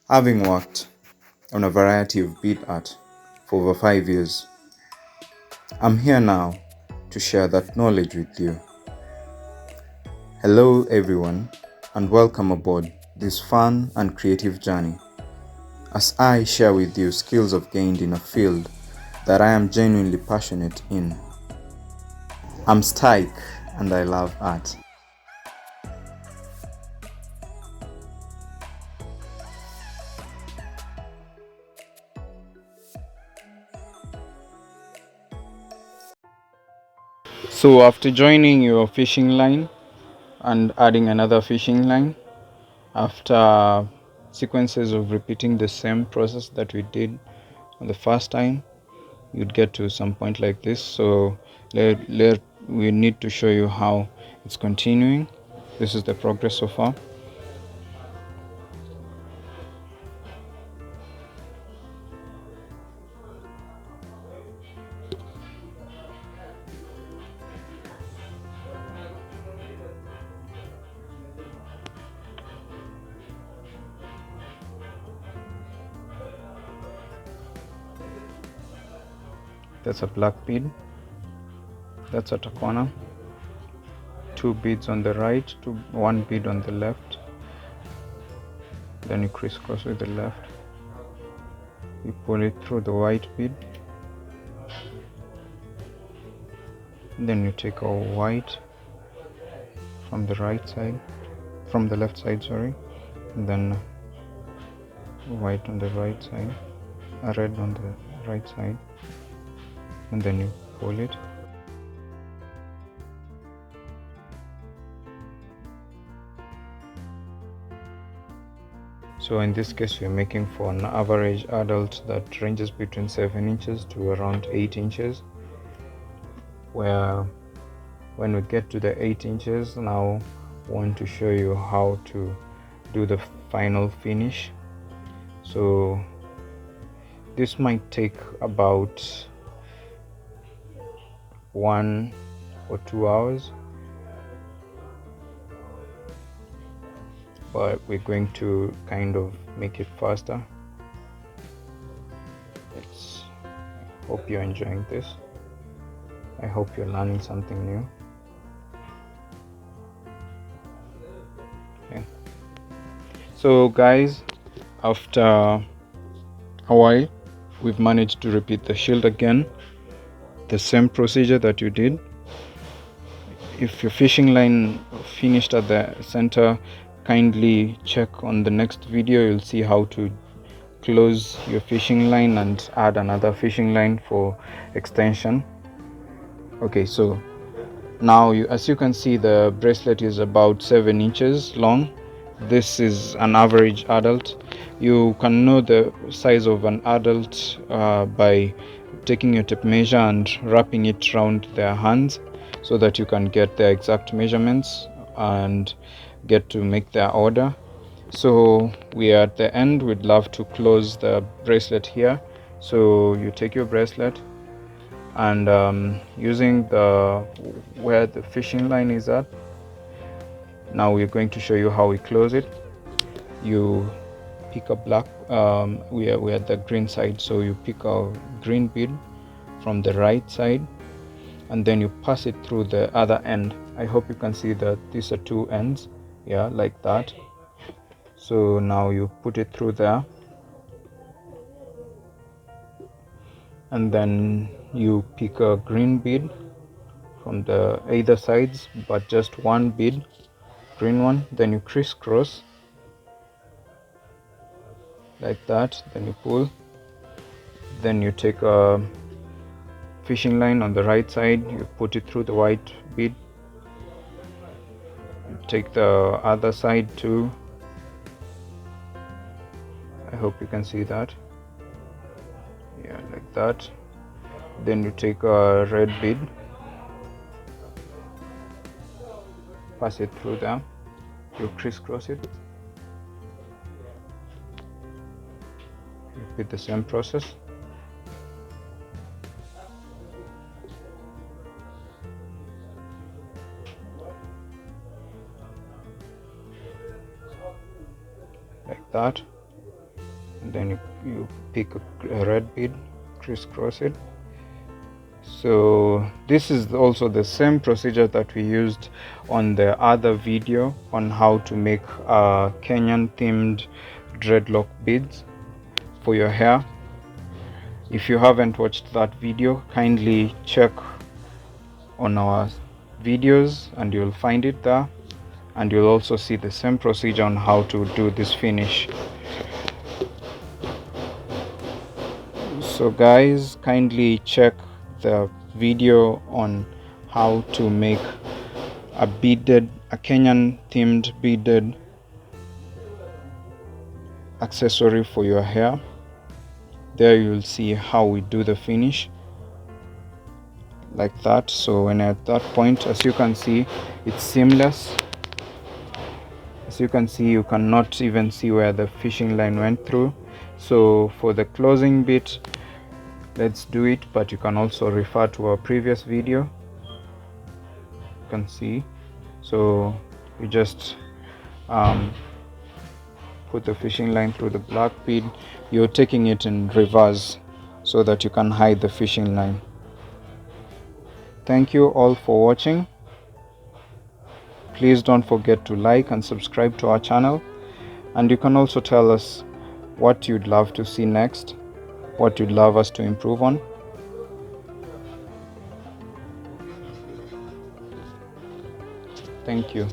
Having worked on a variety of bead art for over 5 years, I'm here now to share that knowledge with you. Hello everyone, and welcome aboard this fun and creative journey as I share with you skills I've gained in a field that I am genuinely passionate in. I'm Stike and I love art. So after joining your fishing line and adding another fishing line, after sequences of repeating the same process that we did on the first time, you'd get to some point like this. So we need to show you how it's continuing. This is the progress so far. That's a black bead. That's at a corner. 2 beads on the right, 1 bead on the left. Then you crisscross with the left. You pull it through the white bead. Then you take a white from the right side, from the left side, sorry, and then white on the right side, a red on the right side, and then you pull it. So in this case, we're making for an average adult that ranges between 7 inches to around 8 inches, where when we get to the 8 inches, now I want to show you how to do the final finish. So this might take about 1 or 2 hours, but we're going to kind of make it faster. I hope you're enjoying this. I hope you're learning something new. Okay. So guys, after a while, we've managed to repeat the shield again, the same procedure that you did. If your fishing line finished at the center, kindly check on the next video. You'll see how to close your fishing line and add another fishing line for extension. Okay, so now as you can see, the bracelet is about 7 inches long. This is an average adult. You can know the size of an adult by taking your tape measure and wrapping it around their hands so that you can get their exact measurements and get to make their order. So we are at the end. We'd love to close the bracelet here. So you take your bracelet and using where the fishing line is at, now we're going to show you how we close it. You pick a black, we're at the green side, so you pick a green bead from the right side and then you pass it through the other end. I hope you can see that these are 2 ends, yeah, like that. So now you put it through there and then you pick a green bead from the either sides, but just 1 bead, green one. Then you crisscross like that, then you pull. Then you take a fishing line on the right side, you put it through the white bead. You take the other side too. I hope you can see that, yeah, like that. Then you take a red bead, pass it through there, you crisscross it, repeat the same process. Like that. then you pick a red bead, crisscross it. So this is also the same procedure that we used on the other video on how to make Kenyan themed dreadlock beads for your hair. If you haven't watched that video, kindly check on our videos and you'll find it there, and you'll also see the same procedure on how to do this finish. So guys, kindly check the video on how to make a Kenyan themed beaded accessory for your hair. There you'll see how we do the finish like that. So when at that point, as you can see, it's seamless. As you can see, you cannot even see where the fishing line went through. So for the closing bit, let's do it, but you can also refer to our previous video. You can see, so you just put the fishing line through the black bead. You're taking it in reverse so that you can hide the fishing line. Thank you all for watching. Please don't forget to like and subscribe to our channel, and you can also tell us what you'd love to see next, what you'd love us to improve on. Thank you.